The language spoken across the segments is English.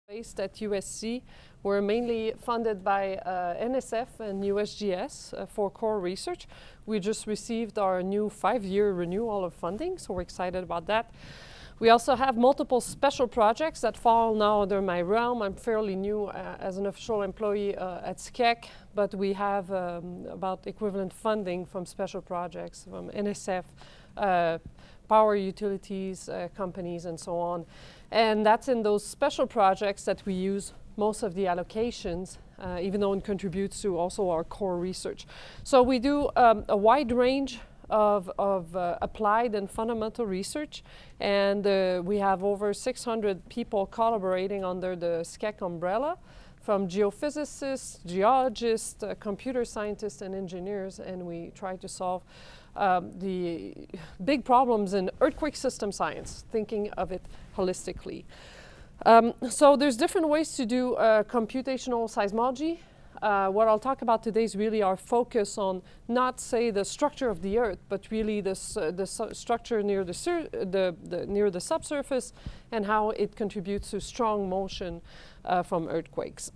Based at USC. We're mainly funded by NSF and USGS for core research. We just received our new 5-year renewal of funding, so we're excited about that. We also have multiple special projects that fall now under my realm. I'm fairly new as an official employee at SCEC, but we have about equivalent funding from special projects from NSF, power utilities companies and so on. And that's in those special projects that we use most of the allocations, even though it contributes to also our core research. So we do a wide range of applied and fundamental research, and we have over 600 people collaborating under the SCEC umbrella, from geophysicists, geologists, computer scientists, and engineers, and we try to solve the big problems in earthquake system science, thinking of it holistically. So there's different ways to do computational seismology. What I'll talk about today is really our focus on not, say, the structure of the Earth, but really the structure near near the subsurface and how it contributes to strong motion from earthquakes.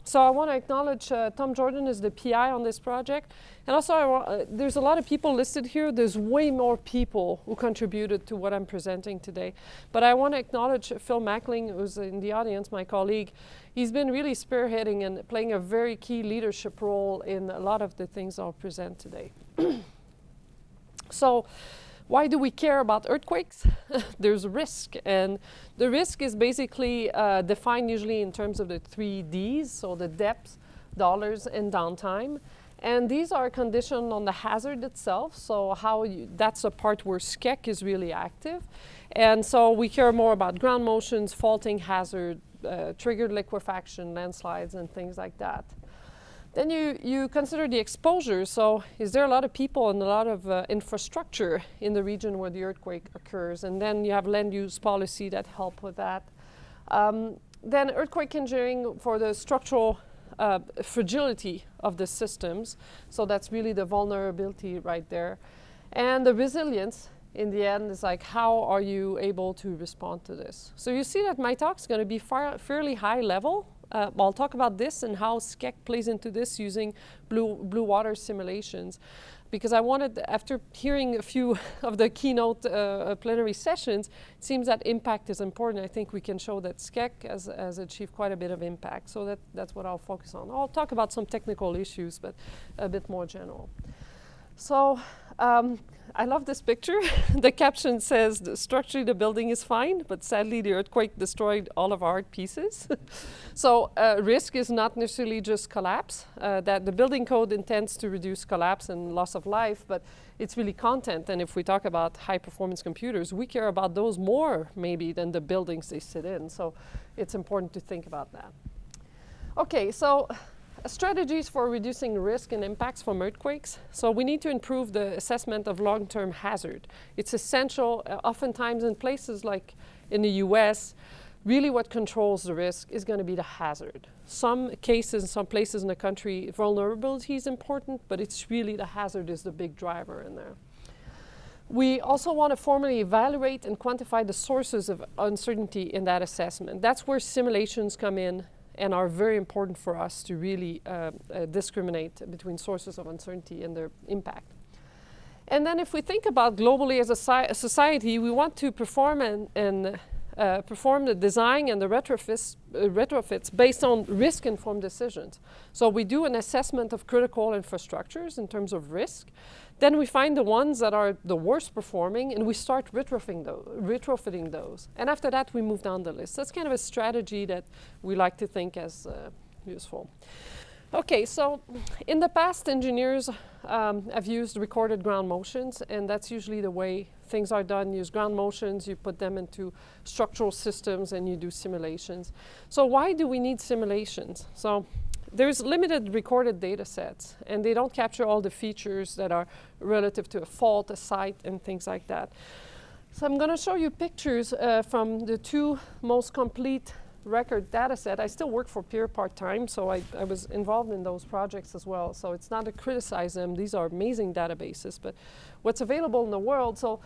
So I want to acknowledge Tom Jordan is the PI on this project. And also there's a lot of people listed here. There's way more people who contributed to what I'm presenting today. But I want to acknowledge Phil Mackling, who's in the audience, my colleague. He's been really spearheading and playing a very key leadership role in a lot of the things I'll present today. So why do we care about earthquakes? There's risk, and the risk is basically defined usually in terms of the 3 Ds, so the depth, dollars, and downtime. And these are conditioned on the hazard itself, so that's the part where SCEC is really active. And so we care more about ground motions, faulting hazard, triggered liquefaction, landslides, and things like that. Then you consider the exposure. So is there a lot of people and a lot of infrastructure in the region where the earthquake occurs? And then you have land use policy that help with that. Then earthquake engineering for the structural fragility of the systems. So that's really the vulnerability right there. And the resilience in the end is like, how are you able to respond to this? So you see that my talk's going to be fairly high level. I'll talk about this and how SCEC plays into this using blue water simulations. Because I wanted, after hearing a few of the keynote plenary sessions, it seems that impact is important. I think we can show that SCEC has achieved quite a bit of impact. So that's what I'll focus on. I'll talk about some technical issues, but a bit more general. So I love this picture. The caption says, structurally the building is fine, but sadly the earthquake destroyed all of our art pieces. So risk is not necessarily just collapse. That the building code intends to reduce collapse and loss of life, but it's really content. And if we talk about high performance computers, we care about those more maybe than the buildings they sit in. So it's important to think about that. Okay, so strategies for reducing risk and impacts from earthquakes. So we need to improve the assessment of long-term hazard. It's essential, oftentimes in places like in the US, really what controls the risk is going to be the hazard. Some cases, some places in the country, vulnerability is important, but it's really the hazard is the big driver in there. We also want to formally evaluate and quantify the sources of uncertainty in that assessment. That's where simulations come in and are very important for us to really discriminate between sources of uncertainty and their impact. And then if we think about globally as a society, we want to perform perform the design and the retrofits based on risk-informed decisions. So we do an assessment of critical infrastructures in terms of risk. Then we find the ones that are the worst performing, and we start retrofitting those. And after that, we move down the list. That's kind of a strategy that we like to think as useful. Okay, so in the past, engineers have used recorded ground motions, and that's usually the way things are done. You use ground motions, you put them into structural systems, and you do simulations. So why do we need simulations? So there's limited recorded data sets, and they don't capture all the features that are relative to a fault, a site, and things like that. So I'm going to show you pictures from the 2 most complete record data set. I still work for Peer part-time, so I was involved in those projects as well. So it's not to criticize them. These are amazing databases, but what's available in the world. So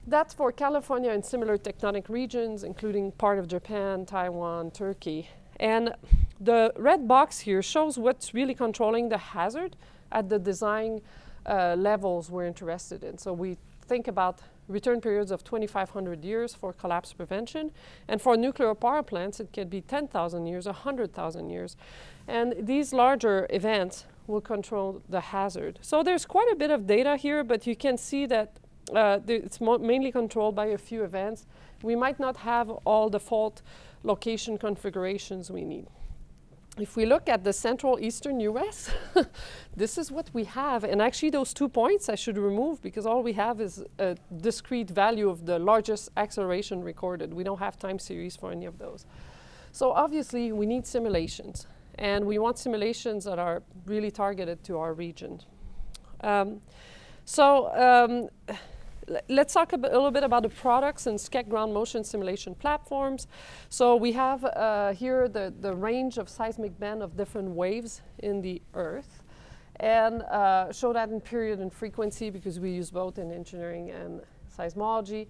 That's for California and similar tectonic regions, including part of Japan, Taiwan, Turkey. And the red box here shows what's really controlling the hazard at the design levels we're interested in. So we think about return periods of 2,500 years for collapse prevention. And for nuclear power plants, it can be 10,000 years, 100,000 years. And these larger events will control the hazard. So there's quite a bit of data here, but you can see that it's mainly controlled by a few events. We might not have all the fault location configurations we need. If we look at the central eastern US, this is what we have. And actually those 2 points I should remove because all we have is a discrete value of the largest acceleration recorded. We don't have time series for any of those. So obviously we need simulations. And we want simulations that are really targeted to our region. Let's talk a little bit about the products and SCEC ground motion simulation platforms. So we have here the range of seismic band of different waves in the Earth, and show that in period and frequency because we use both in engineering and seismology.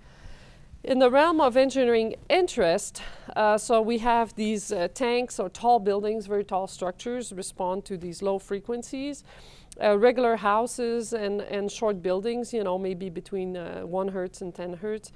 In the realm of engineering interest, so we have these tanks or tall buildings, very tall structures respond to these low frequencies. Regular houses and short buildings, you know, maybe between 1 hertz and 10 hertz.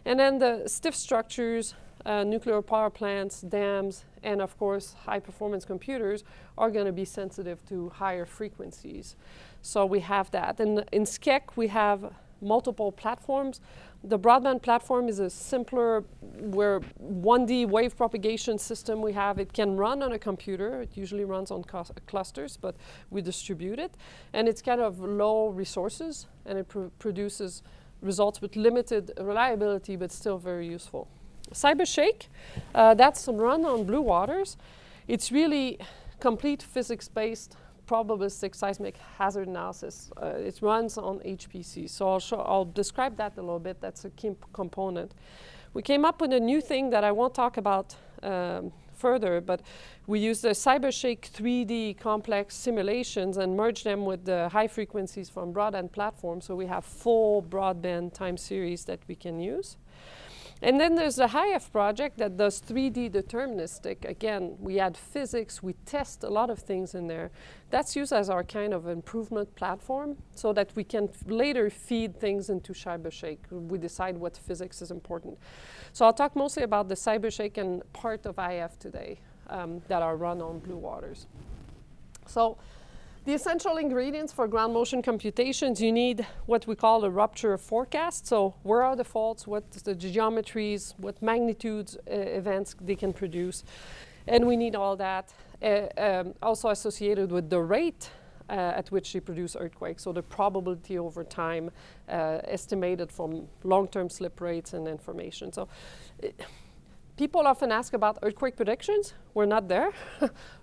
And then the stiff structures, nuclear power plants, dams, and of course high performance computers are going to be sensitive to higher frequencies. So we have that. And in SCEC we have multiple platforms. The broadband platform is a simpler, where 1D wave propagation system we have. It can run on a computer. It usually runs on clusters, but we distribute it. And it's kind of low resources, and it produces results with limited reliability, but still very useful. CyberShake, that's run on blue waters. It's really complete physics-based probabilistic seismic hazard analysis. It runs on HPC. So I'll describe that a little bit. That's a key component. We came up with a new thing that I won't talk about further, but we use the CyberShake 3D complex simulations and merge them with the high frequencies from broadband platforms, so we have full broadband time series that we can use. And then there's the HIF project that does 3D deterministic. Again, we add physics, we test a lot of things in there. That's used as our kind of improvement platform so that we can later feed things into CyberShake. We decide what physics is important. So I'll talk mostly about the CyberShake and part of IF today that are run on blue waters. So the essential ingredients for ground motion computations, you need what we call a rupture forecast. So where are the faults, what's the geometries, what magnitudes events they can produce. And we need all that also associated with the rate at which they produce earthquakes. So the probability over time estimated from long-term slip rates and information. So people often ask about earthquake predictions. We're not there.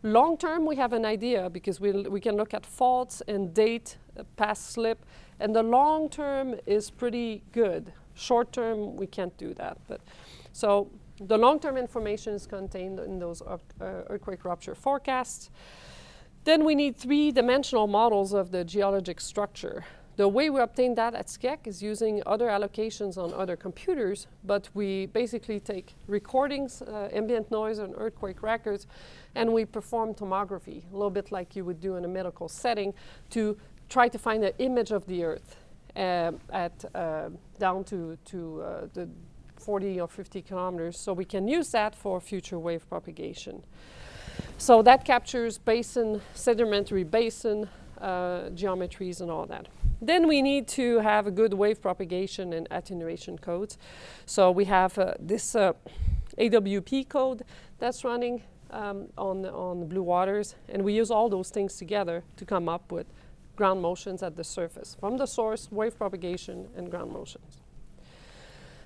Long term, we have an idea because we can look at faults and date past slip. And the long term is pretty good. Short term, we can't do that. But so the long term information is contained in those earthquake rupture forecasts. Then we need 3-dimensional models of the geologic structure. The way we obtain that at SCEC is using other allocations on other computers, but we basically take recordings, ambient noise and earthquake records, and we perform tomography, a little bit like you would do in a medical setting, to try to find an image of the Earth down to the 40 or 50 kilometers, so we can use that for future wave propagation. So that captures basin, sedimentary basin, geometries and all that. Then we need to have a good wave propagation and attenuation codes. So we have this AWP code that's running on blue waters, and we use all those things together to come up with ground motions at the surface. From the source, wave propagation and ground motions.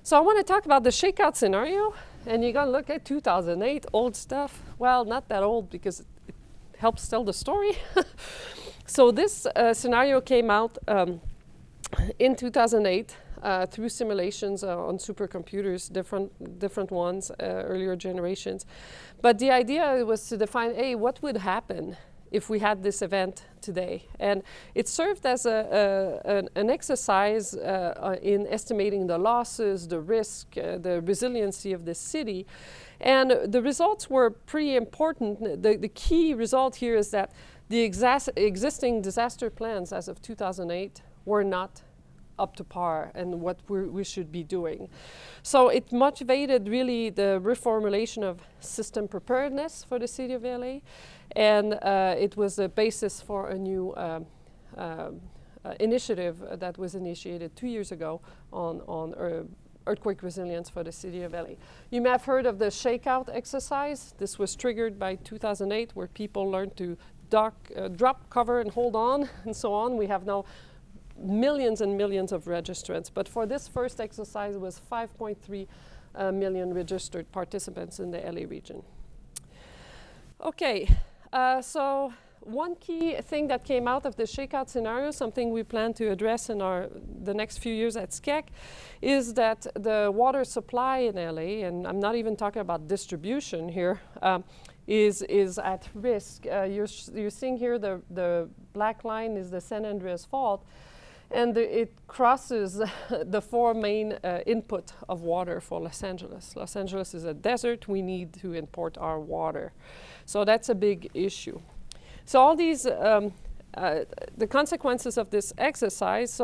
So I want to talk about the ShakeOut scenario, and you're going to look at 2008, old stuff. Well, not that old because it helps tell the story. So this scenario came out in 2008 through simulations on supercomputers, different ones, earlier generations. But the idea was to define, what would happen if we had this event today. And it served as an exercise in estimating the losses, the risk, the resiliency of the city. And the results were pretty important. The key result here is that the existing disaster plans as of 2008 were not up to par and what we should be doing. So it motivated really the reformulation of system preparedness for the city of LA, and it was the basis for a new initiative that was initiated 2 years ago on earthquake resilience for the city of LA. You may have heard of the ShakeOut exercise. This was triggered by 2008, where people learned to drop, cover, and hold on, and so on. We have now millions and millions of registrants, but for this first exercise it was 5.3 million registered participants in the LA region. Okay, so one key thing that came out of the shakeout scenario, something we plan to address in the next few years at SCEC, is that the water supply in LA, and I'm not even talking about distribution here, is at risk. You're seeing here the black line is the San Andreas Fault, and it crosses the four main input of water for Los Angeles. Los Angeles is a desert. We need to import our water. So that's a big issue. So all these, the consequences of this exercise,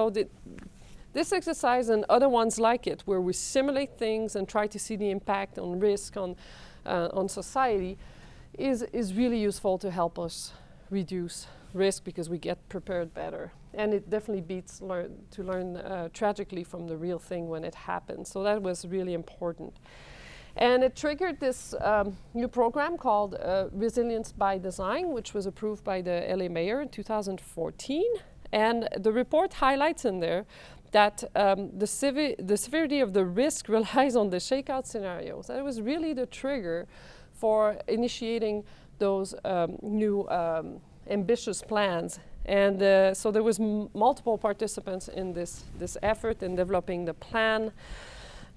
this exercise and other ones like it, where we simulate things and try to see the impact on risk on society, is really useful to help us reduce risk because we get prepared better. And it definitely beats to learn tragically from the real thing when it happens. So that was really important. And it triggered this new program called Resilience by Design, which was approved by the LA mayor in 2014. And the report highlights in there that the severity of the risk relies on the shakeout scenarios. That was really the trigger for initiating those new ambitious plans. And so there was multiple participants in this effort in developing the plan.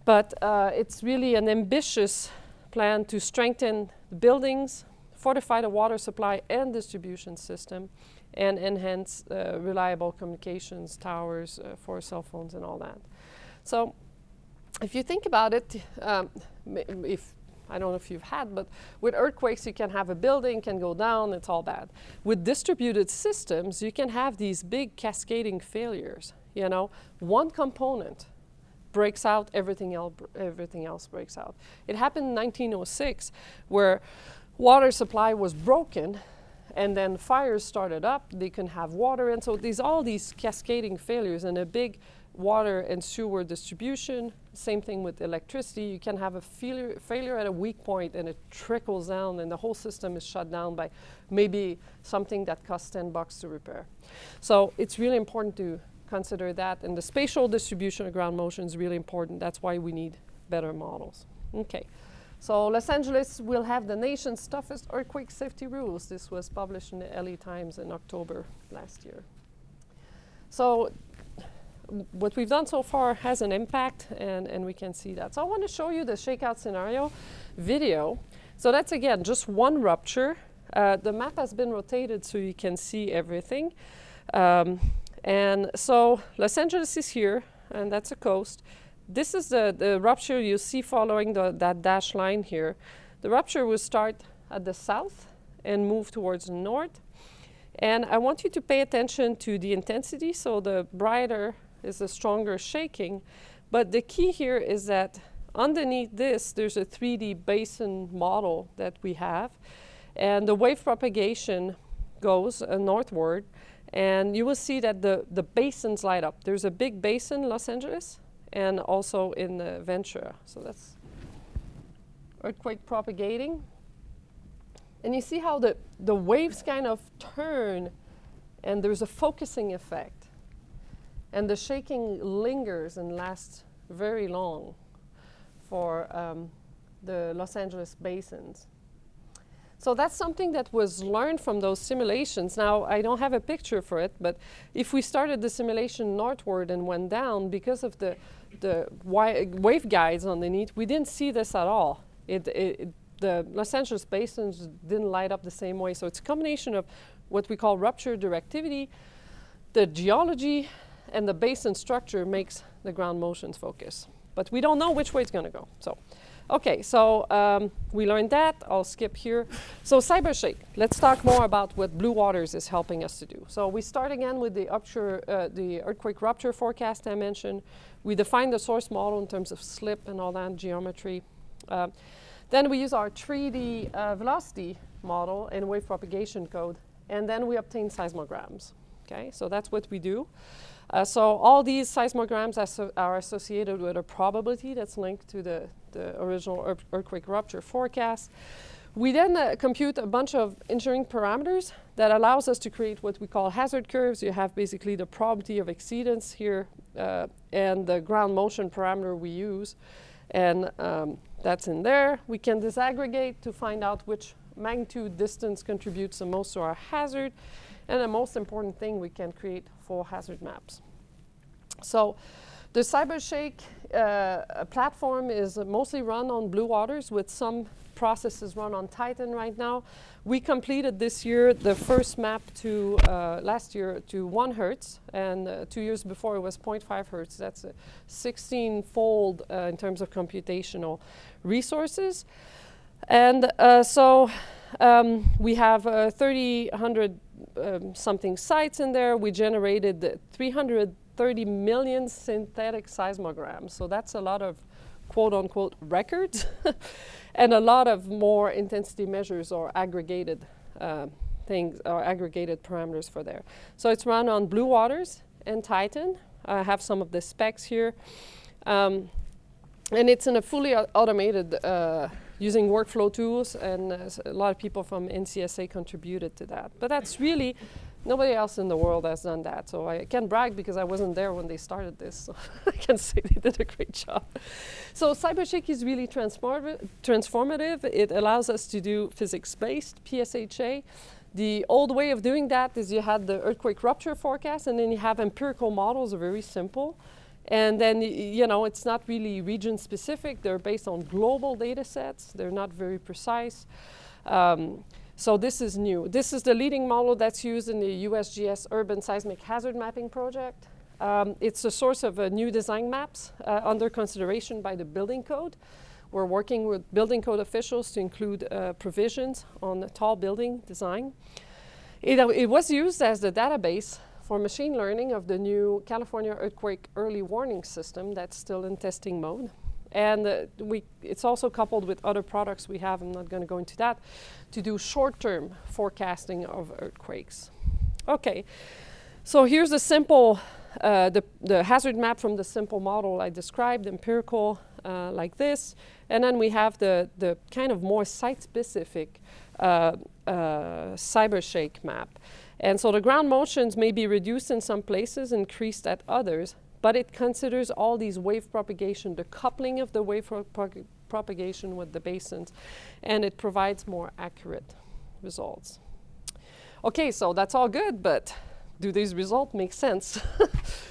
But it's really an ambitious plan to strengthen the buildings, fortify the water supply and distribution system, and enhance reliable communications, towers for cell phones and all that. So if you think about it, I don't know if you've had, but with earthquakes, you can have a building can go down, it's all bad. With distributed systems, you can have these big cascading failures. You know, one component breaks out, everything else breaks out. It happened in 1906, where water supply was broken, and then fires started up. They couldn't have water, and so all these cascading failures, and a big water and sewer distribution. Same thing with electricity. You can have a failure at a weak point, and it trickles down, and the whole system is shut down by maybe something that costs $10 to repair. So it's really important to consider that, and the spatial distribution of ground motion is really important. That's why we need better models. Okay, so Los Angeles will have the nation's toughest earthquake safety rules. This was published in the LA Times in October last year. So what we've done so far has an impact, and we can see that. So I want to show you the shakeout scenario video. So that's, again, just one rupture. The map has been rotated so you can see everything. And so Los Angeles is here, and that's a coast. This is the rupture you see following that dashed line here. The rupture will start at the south and move towards the north. And I want you to pay attention to the intensity. So the brighter is the stronger shaking. But the key here is that underneath this, there's a 3D basin model that we have. And the wave propagation goes northward. And you will see that the basins light up. There's a big basin in Los Angeles and also in Ventura. So that's earthquake propagating. And you see how the waves kind of turn, and there's a focusing effect. And the shaking lingers and lasts very long for the Los Angeles basins. So that's something that was learned from those simulations. Now, I don't have a picture for it, but if we started the simulation northward and went down, because of the wave guides underneath, we didn't see this at all. The Los Angeles basins didn't light up the same way. So it's a combination of what we call rupture directivity, the geology and the basin structure makes the ground motions focus. But we don't know which way it's going to go. So, okay, so we learned that. I'll skip here. So CyberShake, let's talk more about what Blue Waters is helping us to do. So we start again with the earthquake rupture forecast I mentioned. We define the source model in terms of slip and all that geometry. Then we use our 3D velocity model and wave propagation code, and then we obtain seismograms. Okay, so that's what we do. So all these seismograms are associated with a probability that's linked to the original earthquake rupture forecast. We then compute a bunch of engineering parameters that allows us to create what we call hazard curves. You have basically the probability of exceedance here and the ground motion parameter we use. And that's in there. We can disaggregate to find out which magnitude distance contributes the most to our hazard. And the most important thing, we can create full hazard maps. So the CyberShake platform is mostly run on Blue Waters with some processes run on Titan right now. We completed this year the first map to last year to 1 Hertz, and 2 years before it was 0.5 Hertz. That's a 16-fold in terms of computational resources. And so we have 3,000 something sites in there. We generated 330 million synthetic seismograms. So that's a lot of quote-unquote records and a lot of more intensity measures or aggregated things or aggregated parameters for there. So it's run on Blue Waters and Titan. I have some of the specs here. And it's in a fully automated using workflow tools, and a lot of people from NCSA contributed to that. But that's really, nobody else in the world has done that. So I can brag because I wasn't there when they started this. So I can say they did a great job. So CyberShake is really transformative. It allows us to do physics-based PSHA. The old way of doing that is you had the earthquake rupture forecast, and then you have empirical models, are very simple. And then, you know, it's not really region specific. They're based on global data sets. They're not very precise. So this is new. This is the leading model that's used in the USGS Urban Seismic Hazard Mapping Project. It's a source of new design maps under consideration by the building code. We're working with building code officials to include provisions on the tall building design. It was used as the database for machine learning of the new California earthquake early warning system that's still in testing mode. And it's also coupled with other products we have, I'm not going to go into that, to do short-term forecasting of earthquakes. Okay, so here's a simple, the hazard map from the simple model I described, empirical, like this. And then we have the kind of more site-specific CyberShake map. And so the ground motions may be reduced in some places, increased at others, but it considers all these wave propagation, the coupling of the wave propagation with the basins, and it provides more accurate results. Okay, so that's all good, but do these results make sense?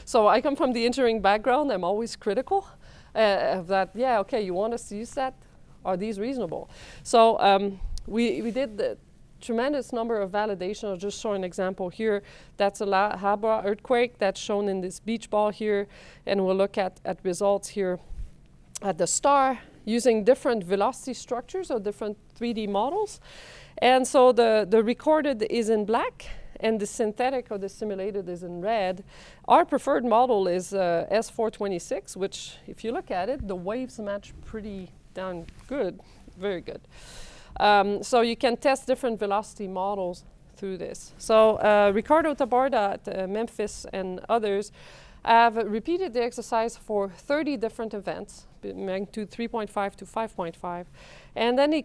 So I come from the engineering background. I'm always critical of that. Yeah, okay, you want us to use that? Are these reasonable? So we did the tremendous number of validation. I'll just show an example here. That's a La Habra earthquake that's shown in this beach ball here. And we'll look at results here at the star using different velocity structures or different 3D models. And so the recorded is in black and the synthetic or the simulated is in red. Our preferred model is S426, which if you look at it, the waves match pretty darn good, very good. So you can test different velocity models through this. So Ricardo Tabarda at Memphis and others have repeated the exercise for 30 different events, magnitude 3.5 to 5.5. And then he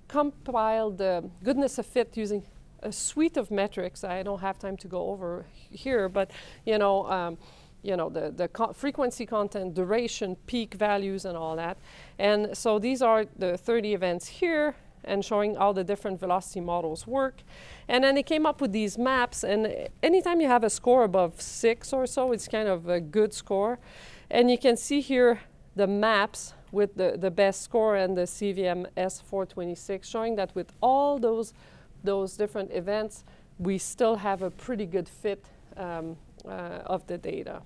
compiled the goodness of fit using a suite of metrics. I don't have time to go over here, but the frequency content, duration, peak values, and all that. And so these are the 30 events here, and showing how the different velocity models work. And then they came up with these maps, and anytime you have a score above 6 or so, it's kind of a good score. And you can see here the maps with the best score and the CVM S426, showing that with all those different events, we still have a pretty good fit of the data.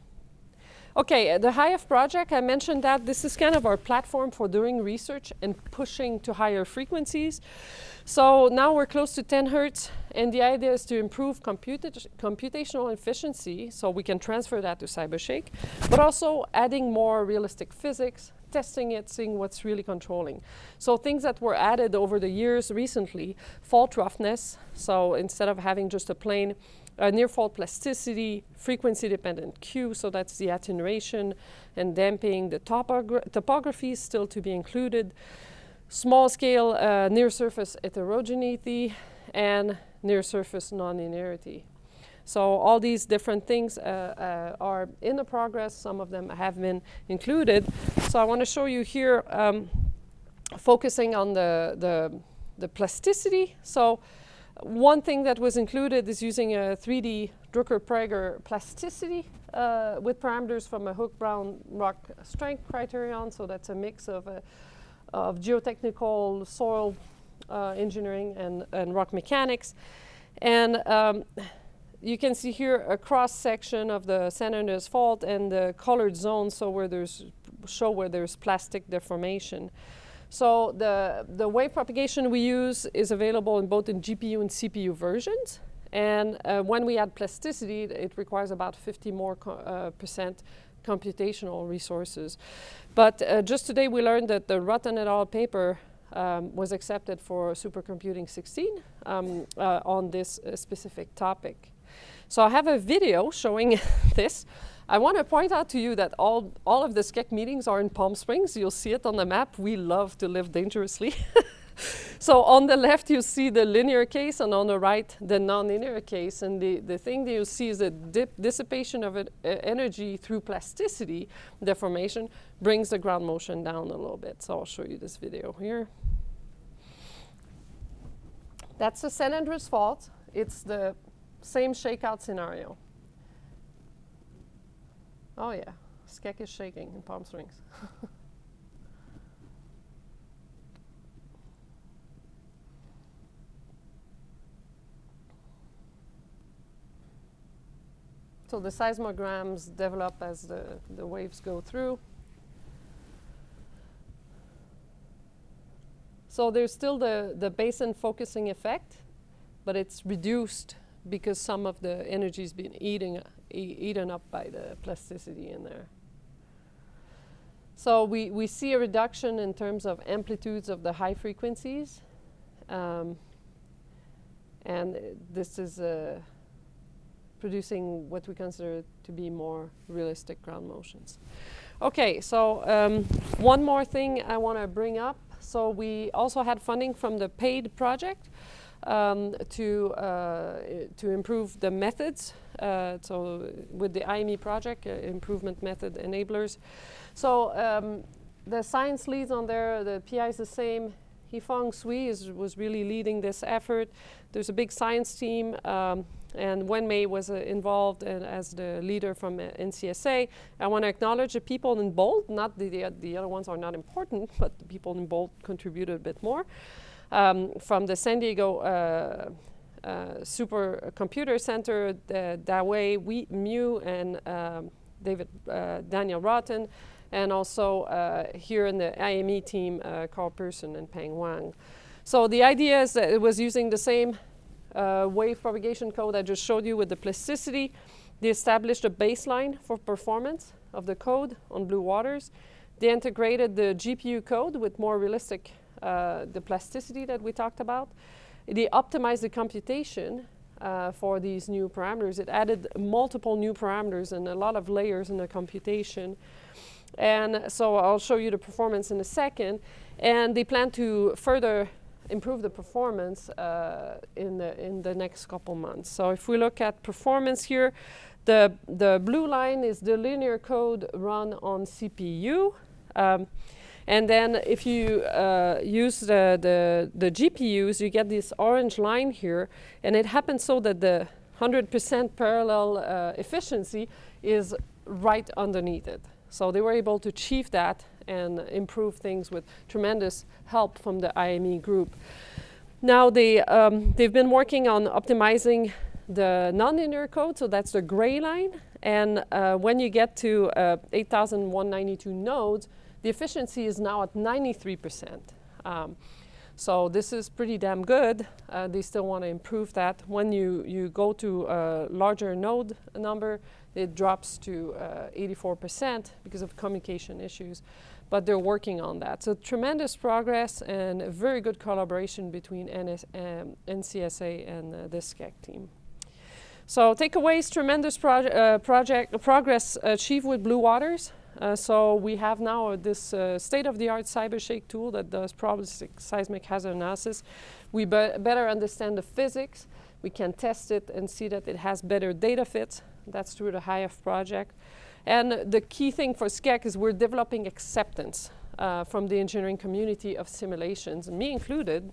Okay, the HIF project, I mentioned that this is kind of our platform for doing research and pushing to higher frequencies. So now we're close to 10 hertz, and the idea is to improve computational efficiency, so we can transfer that to CyberShake, but also adding more realistic physics, testing it, seeing what's really controlling. So things that were added over the years recently, fault roughness, so instead of having just a plain near fault plasticity, frequency-dependent Q, so that's the attenuation and damping. The topography is still to be included. Small-scale near-surface heterogeneity and near-surface non-linearity. So all these different things are in the progress. Some of them have been included. So I want to show you here, focusing on the plasticity. So one thing that was included is using a 3D Drucker-Prager plasticity with parameters from a Hoek-Brown rock strength criterion. So that's a mix of geotechnical, soil engineering, and rock mechanics. And you can see here a cross-section of the San Andreas Fault and the colored zones, so where there's plastic deformation. So the wave propagation we use is available in both in GPU and CPU versions. And when we add plasticity, it requires about 50 more percent computational resources. But just today we learned that the Rutten et al. Paper was accepted for Supercomputing 16 on this specific topic. So I have a video showing this. I want to point out to you that all of the SCEC meetings are in Palm Springs. You'll see it on the map. We love to live dangerously. So on the left, you see the linear case, and on the right, the nonlinear case. And the thing that you see is the dissipation of energy through plasticity deformation brings the ground motion down a little bit. So I'll show you this video here. That's the San Andreas Fault. It's the same shakeout scenario. Oh yeah, SCEC is shaking in Palm Springs. So the seismograms develop as the waves go through. So there's still the basin focusing effect, but it's reduced because some of the energy has been eaten up by the plasticity in there. So we see a reduction in terms of amplitudes of the high frequencies. And this is producing what we consider to be more realistic ground motions. Okay, so one more thing I want to bring up. So we also had funding from the PAID project to improve the methods. So with the IME project, improvement method enablers. So the science leads on there, the PI is the same. Yifeng Sui was really leading this effort. There's a big science team, and Wenmei was involved as the leader from NCSA. I want to acknowledge the people in bold, not the other ones are not important, but the people in bold contributed a bit more. From the San Diego Supercomputer Center, Dawei Mu and Daniel Rotten, and also here in the IME team, Carl Pearson and Peng Wang. So the idea is that it was using the same wave propagation code I just showed you with the plasticity. They established a baseline for performance of the code on Blue Waters. They integrated the GPU code with more realistic, the plasticity that we talked about. They optimized the computation for these new parameters. It added multiple new parameters and a lot of layers in the computation. And so I'll show you the performance in a second. And they plan to further improve the performance in the next couple months. So if we look at performance here, the blue line is the linear code run on CPU. And then if you use the GPUs, you get this orange line here. And it happens so that the 100% parallel efficiency is right underneath it. So they were able to achieve that and improve things with tremendous help from the IME group. Now they've been working on optimizing the nonlinear code, so that's the gray line. And when you get to 8,192 nodes, the efficiency is now at 93%. So this is pretty damn good. They still want to improve that. When you go to a larger node number, it drops to 84% because of communication issues. But they're working on that. So tremendous progress and a very good collaboration between NCSA and the SCEC team. So takeaways, tremendous progress achieved with Blue Waters. So we have now this state-of-the-art CyberShake tool that does probabilistic seismic hazard analysis. We better understand the physics. We can test it and see that it has better data fits. That's through the HIF project. And the key thing for SCEC is we're developing acceptance from the engineering community of simulations, me included.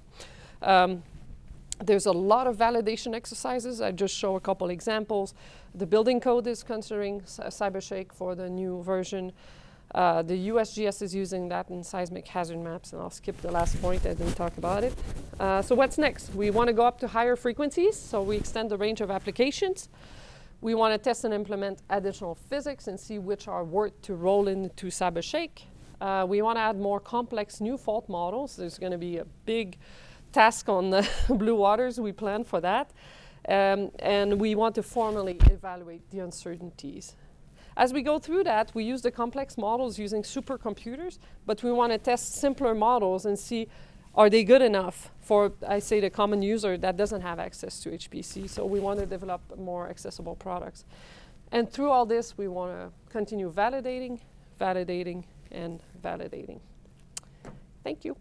There's a lot of validation exercises. I just show a couple examples. The building code is considering CyberShake for the new version. The USGS is using that in seismic hazard maps, and I'll skip the last point, I didn't talk about it. So what's next? We want to go up to higher frequencies, so we extend the range of applications. We want to test and implement additional physics and see which are worth to roll into CyberShake. We want to add more complex new fault models. There's going to be a big task on the Blue Waters, we plan for that. And we want to formally evaluate the uncertainties. As we go through that, we use the complex models using supercomputers, but we want to test simpler models and see, are they good enough for, I say, the common user that doesn't have access to HPC? So we want to develop more accessible products. And through all this, we want to continue validating, validating, and validating. Thank you.